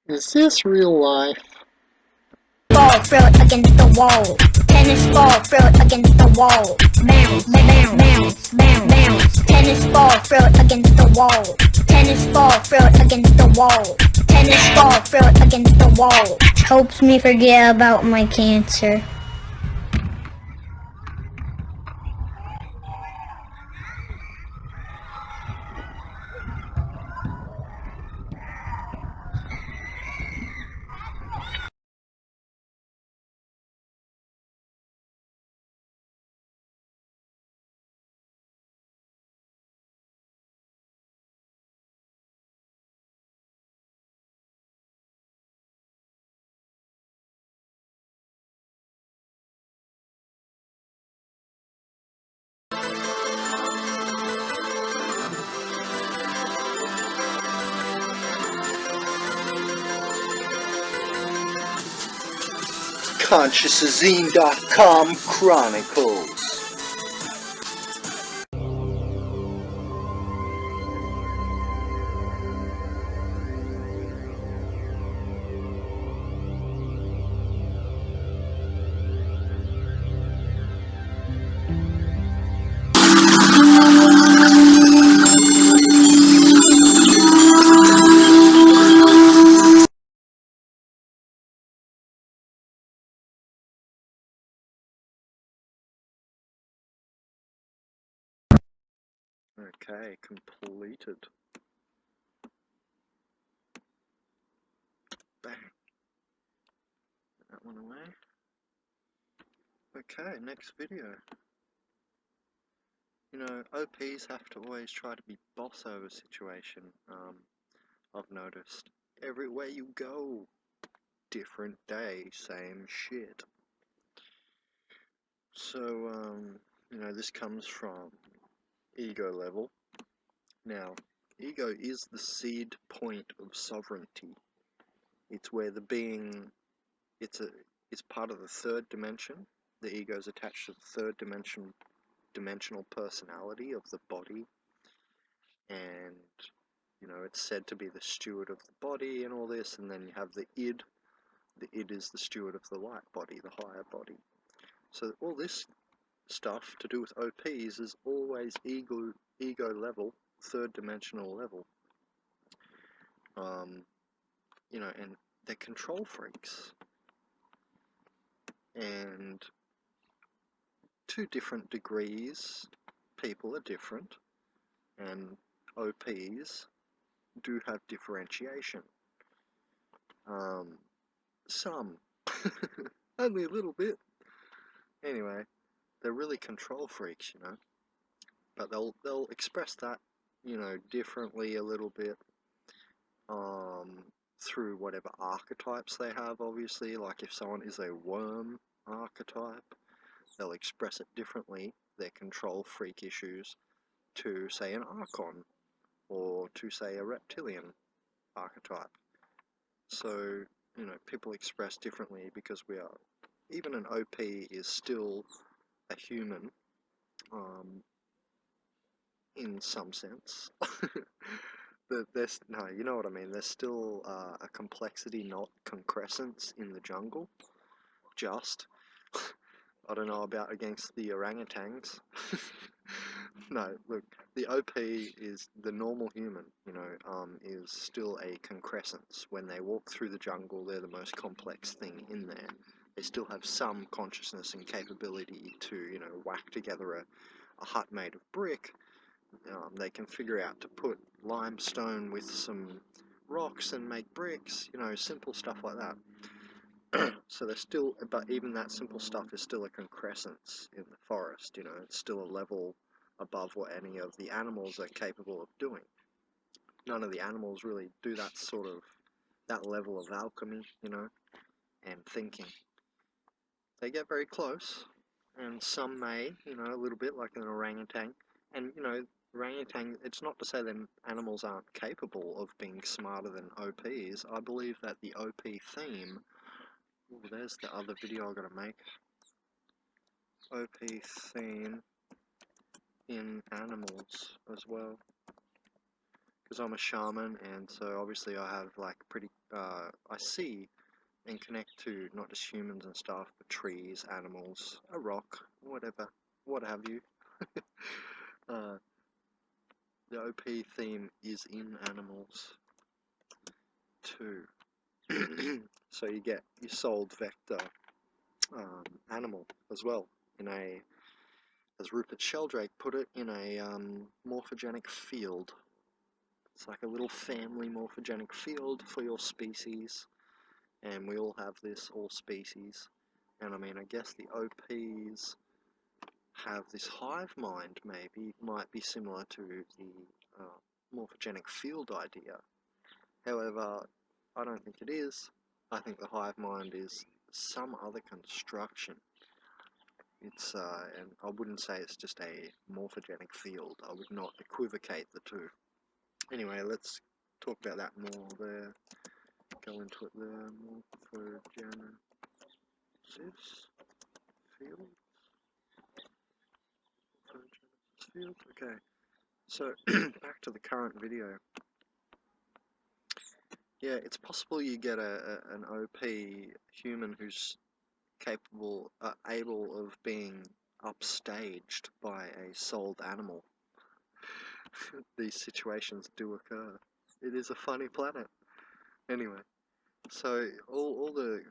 Is this real life? Ball, throw it against the wall. Tennis ball, throw it against the wall. Bounce, bounce, bounce, bounce, bounce. Tennis ball, throw it against the wall. Tennis ball, throw it against the wall. Tennis ball, throw it against the wall. Helps me forget about my cancer. consciousazine.com Chronicles. Okay, completed. Bang. That one away. Okay, next video. You know, OPs have to always try to be boss over situation. I've noticed. Everywhere you go, different day, same shit. So, you know, this comes from ego level. Now, ego is the seed point of sovereignty. It's where the being, it's part of the third dimension. The ego is attached to the third dimensional personality of the body, and you know, it's said to be the steward of the body and all this. And then you have the id. The id is the steward of the light body, the higher body. So all this stuff to do with OPs is always ego level, third dimensional level. You know, and they're control freaks. And to different degrees, people are different, and OPs do have differentiation. Some, only a little bit. Anyway, they're really control freaks, you know. But they'll express that, you know, differently a little bit, through whatever archetypes they have, obviously. Like if someone is a worm archetype, they'll express it differently, their control freak issues, to say an archon, or to say a reptilian archetype. So, you know, people express differently because we are, even an OP is still a human, in some sense. There's, no, you know what I mean, there's still a complexity, not concrescence, in the jungle. Just, I don't know about against the orangutans. No, look, the OP is the normal human, you know, is still a concrescence. When they walk through the jungle, they're the most complex thing in there. They still have some consciousness and capability to, you know, whack together a hut made of brick. They can figure out to put limestone with some rocks and make bricks, you know, simple stuff like that. So they're still, but even that simple stuff is still a concrescence in the forest, you know, it's still a level above what any of the animals are capable of doing. None of the animals really do that sort of, that level of alchemy, you know, and thinking. They get very close, and some may, you know, a little bit, like an orangutan. And, you know, orangutan, it's not to say that animals aren't capable of being smarter than OPs. I believe that the OP theme, ooh, there's the other video I'm going to make. OP theme in animals as well. because I'm a shaman, and so obviously I have like pretty, I see and connect to not just humans and stuff, but trees, animals, a rock, whatever, what have you. uh, the OP theme is in animals too. So you get your souled vector animal as well, in a, as Rupert Sheldrake put it, in a morphogenic field. It's like a little family morphogenic field for your species, and we all have this, all species. And I mean, I guess the OPs have this hive mind, maybe, might be similar to the morphogenic field idea. However, I don't think it is. I think the hive mind is some other construction. It's, and I wouldn't say it's just a morphogenic field. I would not equivocate the two. Anyway, let's talk about that more there. Go into it there. Morphogenesis field. Morphogenesis field. Okay. So back to the current video. Yeah, it's possible you get an OP human who's capable, able of being upstaged by a souled animal. These situations do occur. It is a funny planet. Anyway, so all the,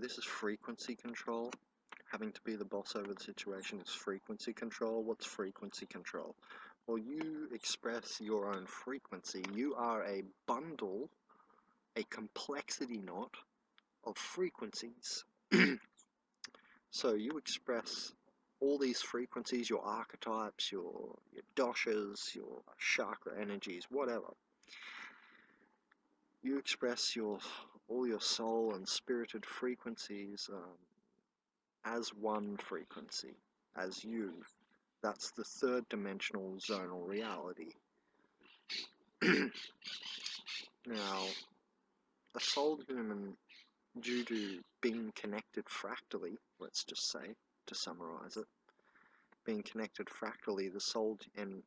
this is frequency control. Having to be the boss over the situation is frequency control. What's frequency control? Well, you express your own frequency. You are a bundle, a complexity knot of frequencies. So you express all these frequencies, your archetypes, your doshas, your chakra energies, whatever. You express all your soul and spirited frequencies as one frequency, as you. That's the third dimensional zonal reality. Now, a souled human, due to being connected fractally, let's just say, to summarize it, being connected fractally, the soul, and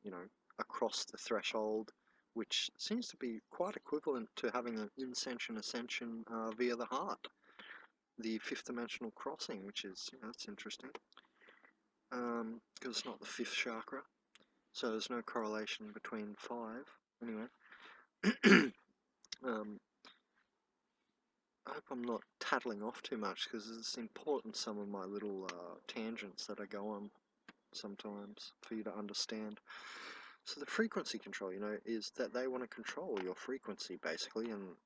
across the threshold, which seems to be quite equivalent to having an ascension via the heart, the fifth dimensional crossing, which is, that's interesting, because it's not the fifth chakra, so there's no correlation between five. Anyway, I hope I'm not tattling off too much, because it's important, some of my little tangents that I go on sometimes, for you to understand. So the frequency control, is that they want to control your frequency, basically, and,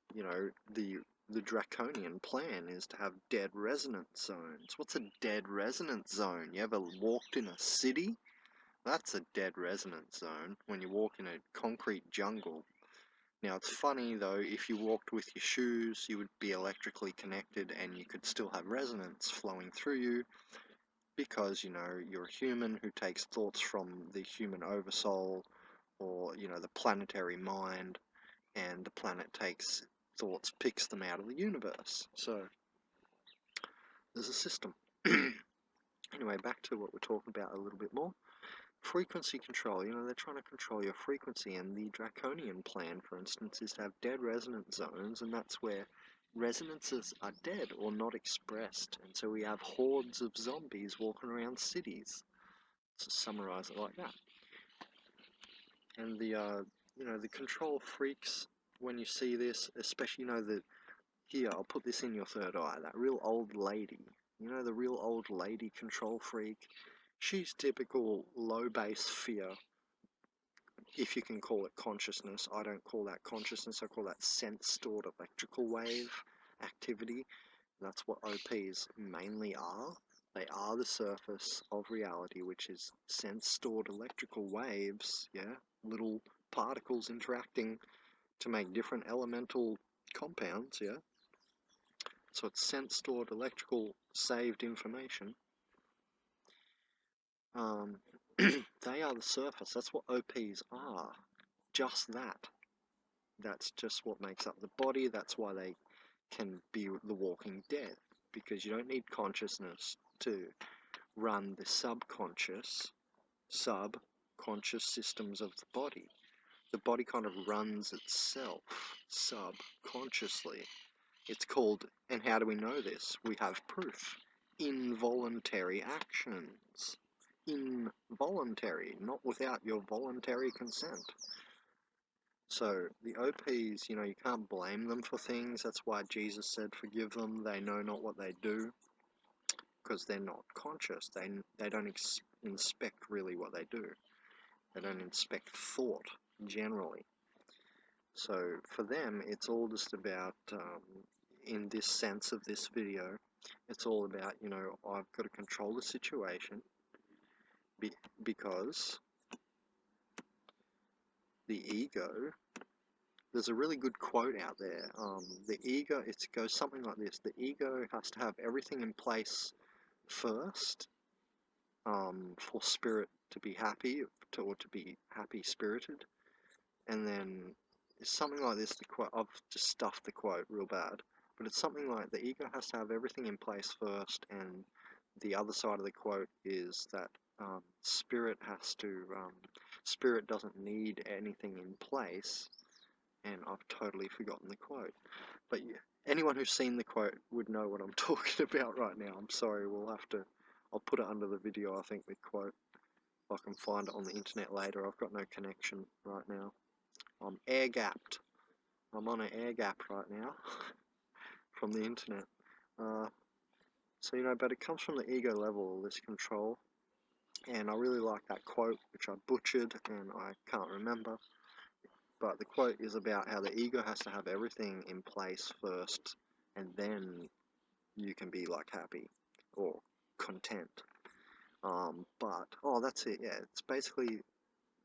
the draconian plan is to have dead resonance zones. What's a dead resonance zone? You ever walked in a city? That's a dead resonance zone, when you walk in a concrete jungle. Now, it's funny, though, if you walked with your shoes, you would be electrically connected and you could still have resonance flowing through you, because, you're a human who takes thoughts from the human oversoul, or, the planetary mind, and the planet takes thoughts, picks them out of the universe. So, there's a system. Anyway, back to what we're talking about a little bit more. Frequency control, they're trying to control your frequency, and the draconian plan, for instance, is to have dead resonance zones, and that's where resonances are dead or not expressed, and so we have hordes of zombies walking around cities, to summarize it like that. And the control freaks, when you see this, especially, here, I'll put this in your third eye, that real old lady, the real old lady control freak, she's typical low base fear, if you can call it consciousness. I don't call that consciousness, I call that sense-stored electrical wave activity. That's what OPs mainly are. They are the surface of reality, which is sense-stored electrical waves, little particles interacting to make different elemental compounds, So it's sense-stored electrical saved information. They are the surface. That's what OPs are. Just that. That's just what makes up the body. That's why they can be the walking dead, because you don't need consciousness to run the subconscious systems of the body. the body kind of runs itself subconsciously. It's called, and how do we know this? We have proof. Involuntary actions. Involuntary, not without your voluntary consent. So the OPs, you can't blame them for things. That's why Jesus said, forgive them, they know not what they do, because they're not conscious. They don't inspect really what they do. They don't inspect thought, generally. So for them, it's all just about, in this sense of this video, it's all about, I've got to control the situation because the ego, there's a really good quote out there. The ego, it goes something like this: the ego has to have everything in place first for spirit to be happy, or to be happy spirited, and then it's something like this. The quote, I've just stuffed the quote real bad, but it's something like the ego has to have everything in place first, and the other side of the quote is that spirit has to, spirit doesn't need anything in place, and I've totally forgotten the quote. But yeah, anyone who's seen the quote would know what I'm talking about right now. I'm sorry, I'll put it under the video, I think, the quote. If I can find it on the internet later. I've got no connection right now. I'm air-gapped. I'm on an air gap right now from the internet. So, but it comes from the ego level, this control. And I really like that quote, which I butchered and I can't remember. But the quote is about how the ego has to have everything in place first, and then you can be like happy or content. That's it. Yeah, it's basically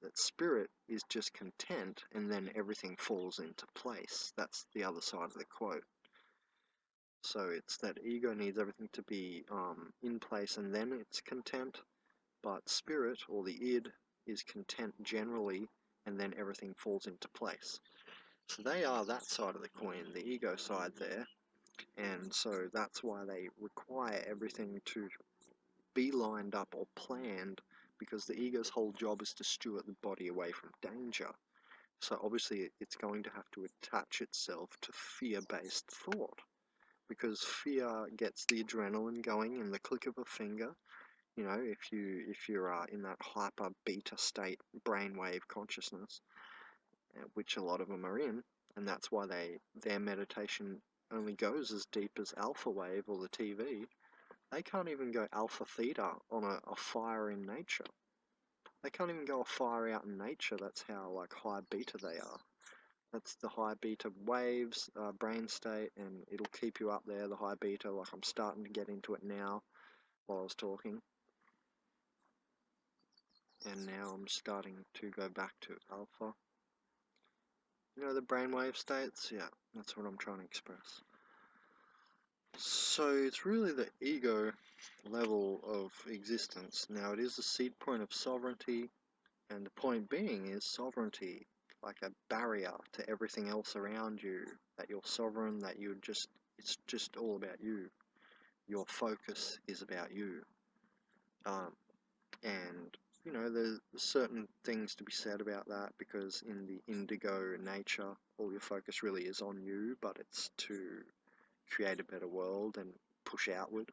that spirit is just content, and then everything falls into place. That's the other side of the quote. So it's that ego needs everything to be in place, and then it's content. But spirit, or the id, is content generally, and then everything falls into place. So they are that side of the coin, the ego side there, and so that's why they require everything to be lined up or planned, because the ego's whole job is to steward the body away from danger. So obviously it's going to have to attach itself to fear-based thought, because fear gets the adrenaline going in the click of a finger. If you're in that hyper beta state brainwave consciousness, which a lot of them are in, and that's why their meditation only goes as deep as alpha wave or the TV. They can't even go alpha theta on a fire in nature. They can't even go a fire out in nature. That's how high beta they are. That's the high beta waves, brain state, and it'll keep you up there, the high beta. I'm starting to get into it now while I was talking. And now I'm starting to go back to alpha. The brainwave states? Yeah, that's what I'm trying to express. So it's really the ego level of existence. Now it is the seed point of sovereignty, and the point being is sovereignty, like a barrier to everything else around you, that you're sovereign, that it's just all about you. Your focus is about you. And there's certain things to be said about that, because in the indigo nature, all your focus really is on you, but it's to create a better world and push outward.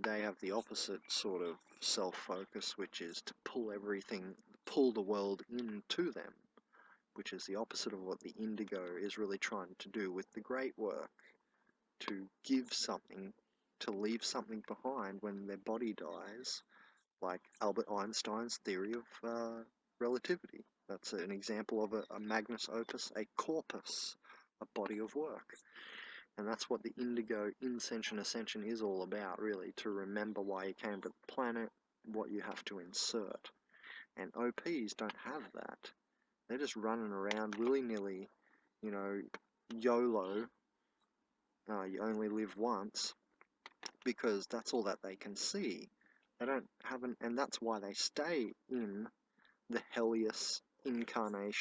They have the opposite sort of self-focus, which is to pull the world into them, which is the opposite of what the indigo is really trying to do with the great work, to give something, to leave something behind when their body dies, like Albert Einstein's theory of relativity. That's an example of a magnus opus, a corpus, a body of work. And that's what the indigo ascension is all about, really, to remember why you came to the planet, what you have to insert. And OPs don't have that. They're just running around willy-nilly, YOLO, you only live once, because that's all that they can see. They don't have and that's why they stay in the Helios incarnate,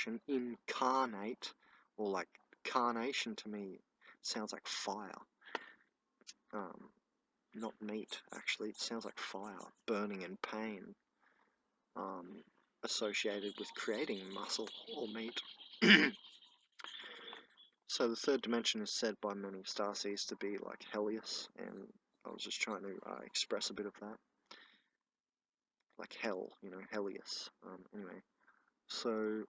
or carnation to me sounds like fire. Not meat, actually. It sounds like fire, burning and pain. associated with creating muscle or meat. So the third dimension is said by many starseeds to be like Helios, and I was just trying to express a bit of that. Like hell, you know, Helios. Anyway, so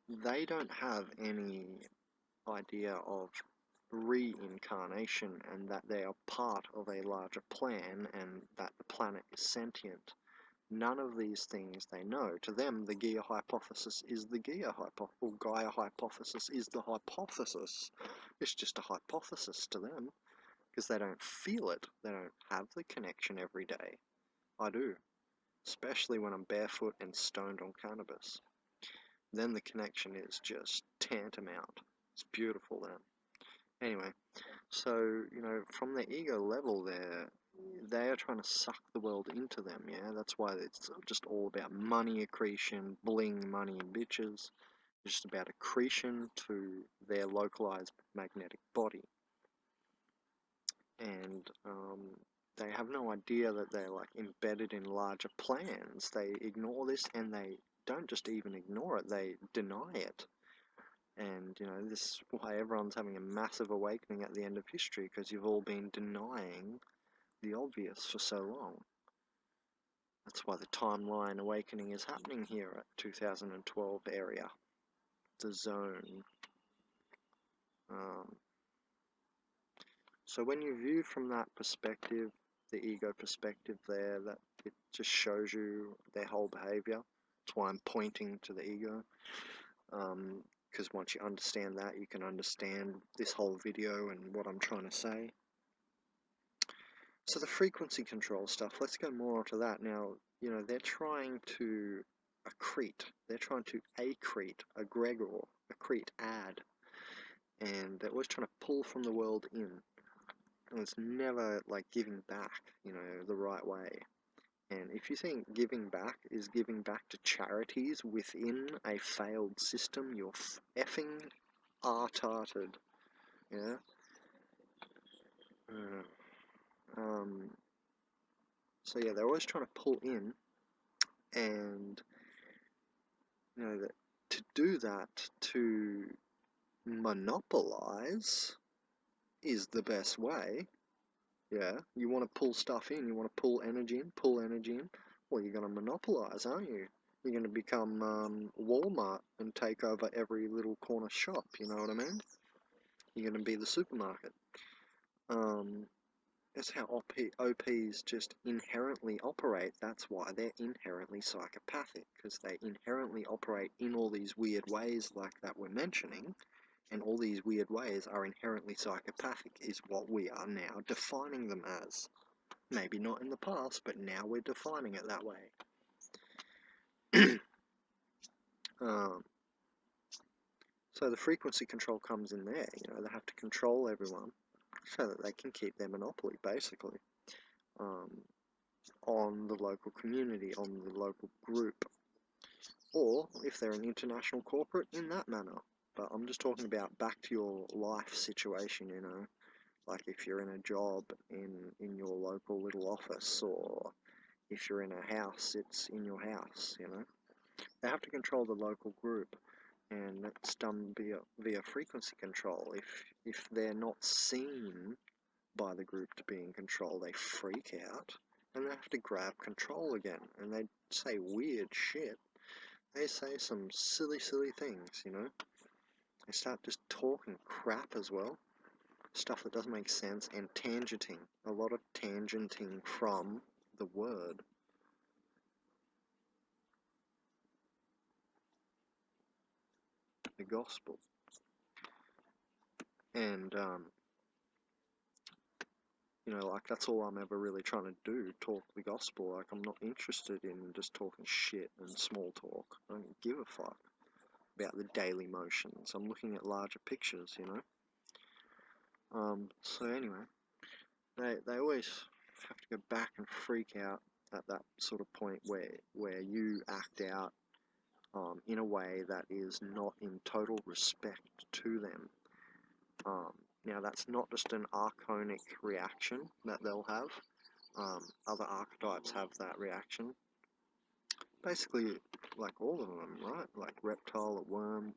they don't have any idea of reincarnation and that they are part of a larger plan and that the planet is sentient. None of these things they know. To them, the Gaia hypothesis is the Gaia hypothesis, or Gaia hypothesis is the hypothesis. It's just a hypothesis to them, because they don't feel it. They don't have the connection every day. I do, especially when I'm barefoot and stoned on cannabis. Then the connection is just tantamount. It's beautiful then. Anyway, so, you know, from the ego level there, they are trying to suck the world into them, yeah? That's why it's just all about money accretion, bling, money and bitches. It's just about accretion to their localized magnetic body. And they have no idea that they're like embedded in larger plans. They ignore this, and they don't just even ignore it, they deny it. And, you know, this is why everyone's having a massive awakening at the end of history, because you've all been denying the obvious for so long. That's why the timeline awakening is happening here at 2012 area, the zone. So when you view from that perspective, the ego perspective there, that it just shows you their whole behavior. That's why I'm pointing to the ego. Because once you understand that, you can understand this whole video and what I'm trying to say. So the frequency control stuff, let's go more onto that now. You know, they're trying to accrete, they're trying to accrete, egregor, accrete, add, and they're always trying to pull from the world in, and it's never like giving back, you know, the right way. And if you think giving back is giving back to charities within a failed system, you're effing retarded, yeah? So yeah, they're always trying to pull in, and you know that to do that, to monopolize is the best way. Yeah, you want to pull stuff in, you want to pull energy in. Well, you're going to monopolize, aren't you? You're going to become Walmart and take over every little corner shop, you know what I mean? You're going to be the supermarket. That's how OPs just inherently operate. That's why they're inherently psychopathic, because they inherently operate in all these weird ways like that we're mentioning, and all these weird ways are inherently psychopathic, is what we are now defining them as. Maybe not in the past, but now we're defining it that way. So the frequency control comes in there, you know, they have to control everyone so that they can keep their monopoly, basically, on the local community, on the local group, or if they're an international corporate, in that manner. But I'm just talking about back to your life situation, you know, like if you're in a job in your local little office, or if you're in a house, it's in your house, you know. They have to control the local group, and that's done via frequency control. If they're not seen by the group to be in control, they freak out, and they have to grab control again, and they say weird shit. They say some silly things, you know. They start just talking crap as well, stuff that doesn't make sense, and tangenting, a lot of tangenting from the word. The gospel. And you know, like, that's all I'm ever really trying to do, talk the gospel. Like, I'm not interested in just talking shit and small talk. I don't give a fuck about the daily motions. I'm looking at larger pictures, you know. So anyway, they always have to go back and freak out at that sort of point where you act out in a way that is not in total respect to them. Now, that's not just an archonic reaction that they'll have. Other archetypes have that reaction. basically like all of them, right? Like reptile, worm,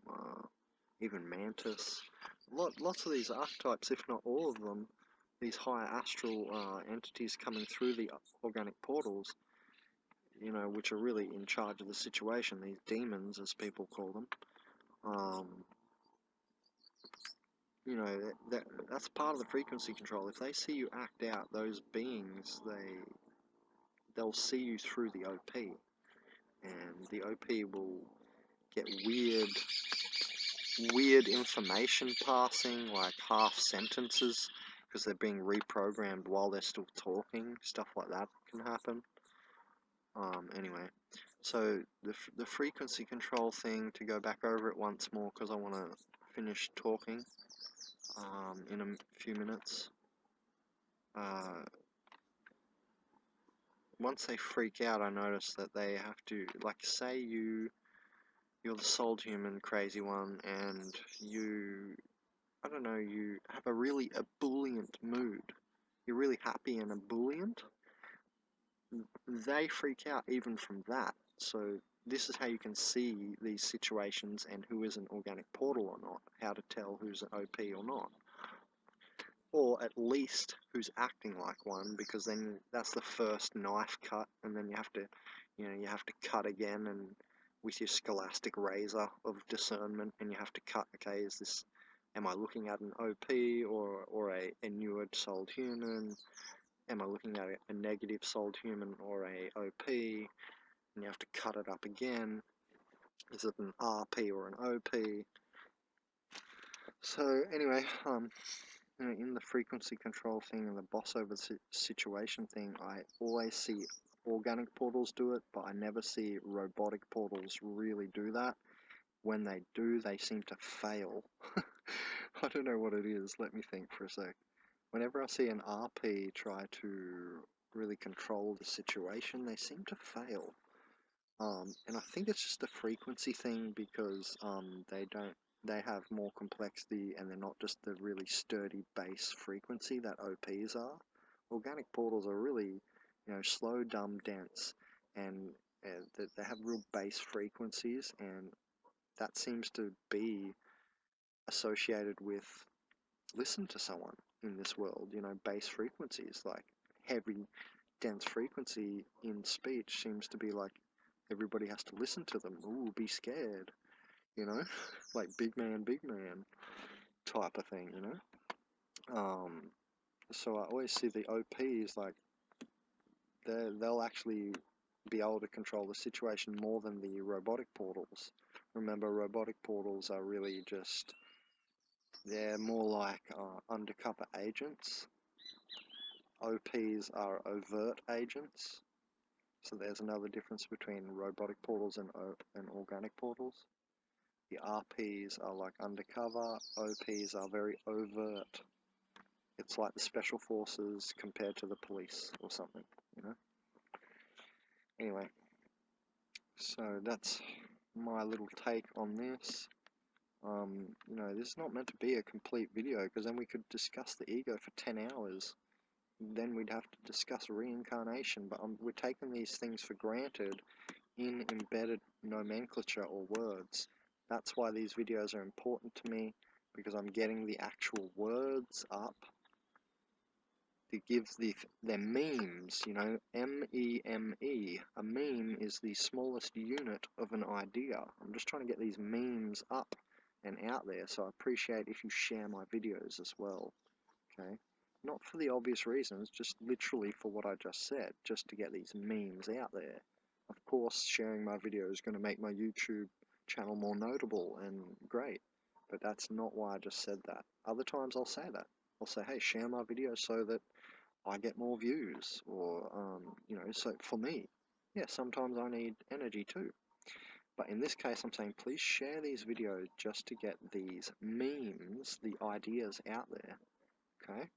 even mantis. Lots of these archetypes, if not all of them, these higher astral entities coming through the organic portals, which are really in charge of the situation, these demons, as people call them. Um, that's part of the frequency control. If they see you act out, those beings, they'll see you through the OP, and the OP will get weird information passing, like half sentences, because they're being reprogrammed while they're still talking. Stuff like that can happen. Anyway, so the frequency control thing, to go back over it once more, because I want to finish talking in a few minutes. Once they freak out, I notice that they have to, like, say you're the soul human crazy one, and I don't know, you have a really ebullient mood. You're really happy and ebullient. They freak out even from that. So this is how you can see these situations and who is an organic portal or not. How to tell who's an OP or not. Or at least who's acting like one, because then that's the first knife cut, and then you have to cut again, and with your scholastic razor of discernment, and you have to cut, okay, am I looking at an OP or a inured souled human? Am I looking at a negative souled human or a OP? And you have to cut it up again. Is it an RP or an OP? So anyway, in the frequency control thing and the boss over situation thing, I always see organic portals do it, but I never see robotic portals really do that. When they do, they seem to fail. I don't know what it is. Let me think for a sec. Whenever I see an RP try to really control the situation, they seem to fail. And I think it's just a frequency thing, because they have more complexity, and they're not just the really sturdy base frequency that OPs are. Organic portals are really, slow, dumb, dense, and they have real base frequencies, and that seems to be associated with listen to someone in this world. Base frequencies, like heavy, dense frequency in speech seems to be like everybody has to listen to them. Ooh, be scared, like big man type of thing. So I always see the OPs like they'll actually be able to control the situation more than the robotic portals. Remember, robotic portals are really just, they're more like undercover agents. OPs are overt agents. So there's another difference between robotic portals and organic portals. The RPs are like undercover, OPs are very overt. It's like the special forces compared to the police or something. Anyway, so that's my little take on this. This is not meant to be a complete video, because then we could discuss the ego for 10 hours. Then we'd have to discuss reincarnation, but we're taking these things for granted in embedded nomenclature or words. That's why these videos are important to me, because I'm getting the actual words up to give their memes, M-E-M-E. A meme is the smallest unit of an idea. I'm just trying to get these memes up and out there, so I appreciate if you share my videos as well, okay? Not for the obvious reasons, just literally for what I just said, just to get these memes out there. Of course, sharing my video is going to make my YouTube channel more notable and great, but that's not why I just said that. Other times I'll say that. I'll say, hey, share my video so that I get more views, or, so for me. Yeah, sometimes I need energy too. But in this case, I'm saying please share these videos just to get these memes, the ideas out there, okay?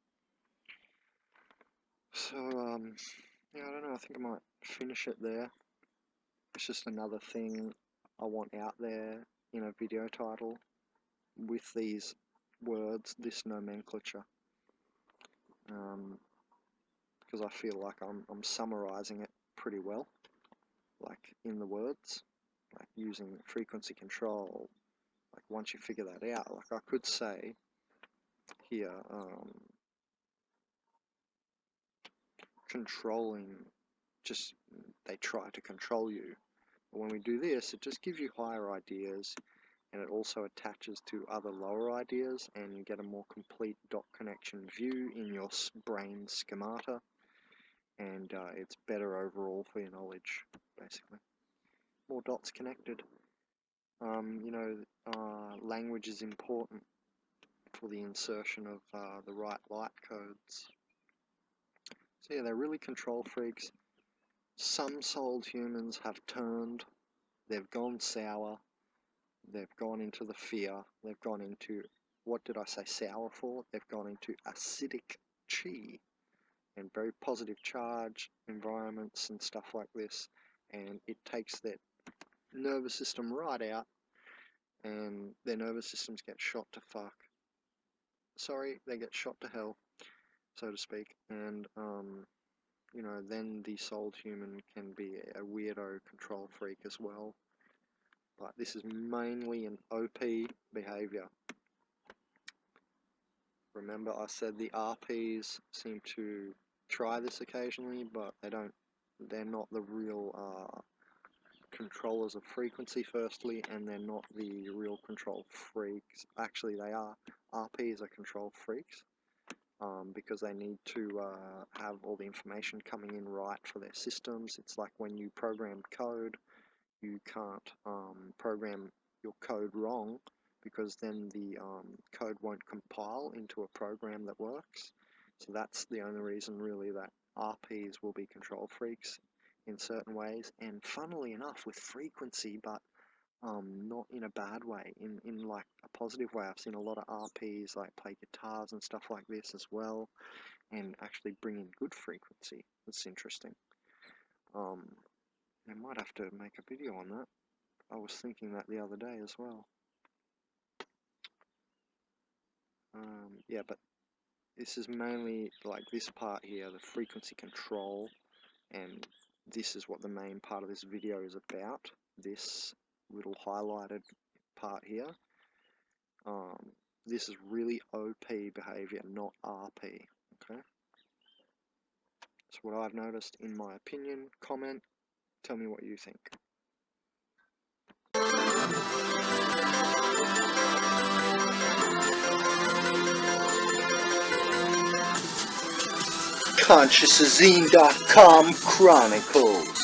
So, yeah, I don't know, I think I might finish it there. It's just another thing I want out there in a video title with these words, this nomenclature. Because I feel like I'm summarizing it pretty well. like in the words, like using frequency control. Like once you figure that out, like I could say here, controlling, just they try to control you. But when we do this, it just gives you higher ideas, and it also attaches to other lower ideas, and you get a more complete dot connection view in your brain schemata, and it's better overall for your knowledge, basically. More dots connected. You know, language is important for the insertion of the right light codes. So yeah, they're really control freaks. Some souled humans have turned, they've gone sour, they've gone into the fear, they've gone into, what did I say sour for? They've gone into acidic chi and very positive charge environments and stuff like this, and it takes their nervous system right out, and their nervous systems get shot to fuck. Sorry, they get shot to hell, so to speak, and you know, then the souled human can be a weirdo control freak as well. But this is mainly an OP behavior. Remember I said the RPs seem to try this occasionally, but they're not the real controllers of frequency firstly, and they're not the real control freaks. Actually they are. RPs are control freaks. Because they need to have all the information coming in right for their systems. It's like when you program code, you can't program your code wrong, because then the code won't compile into a program that works. So that's the only reason really that RPs will be control freaks in certain ways, and funnily enough with frequency, but not in a bad way, in like a positive way. I've seen a lot of RPs like play guitars and stuff like this as well, and actually bring in good frequency. It's interesting. I might have to make a video on that. I was thinking that the other day as well. Yeah, but this is mainly like this part here, the frequency control, and this is what the main part of this video is about, this little highlighted part here. This is really OP behavior, not RP, okay? That's what I've noticed in my opinion. Comment, tell me what you think. consciousazine.com Chronicles.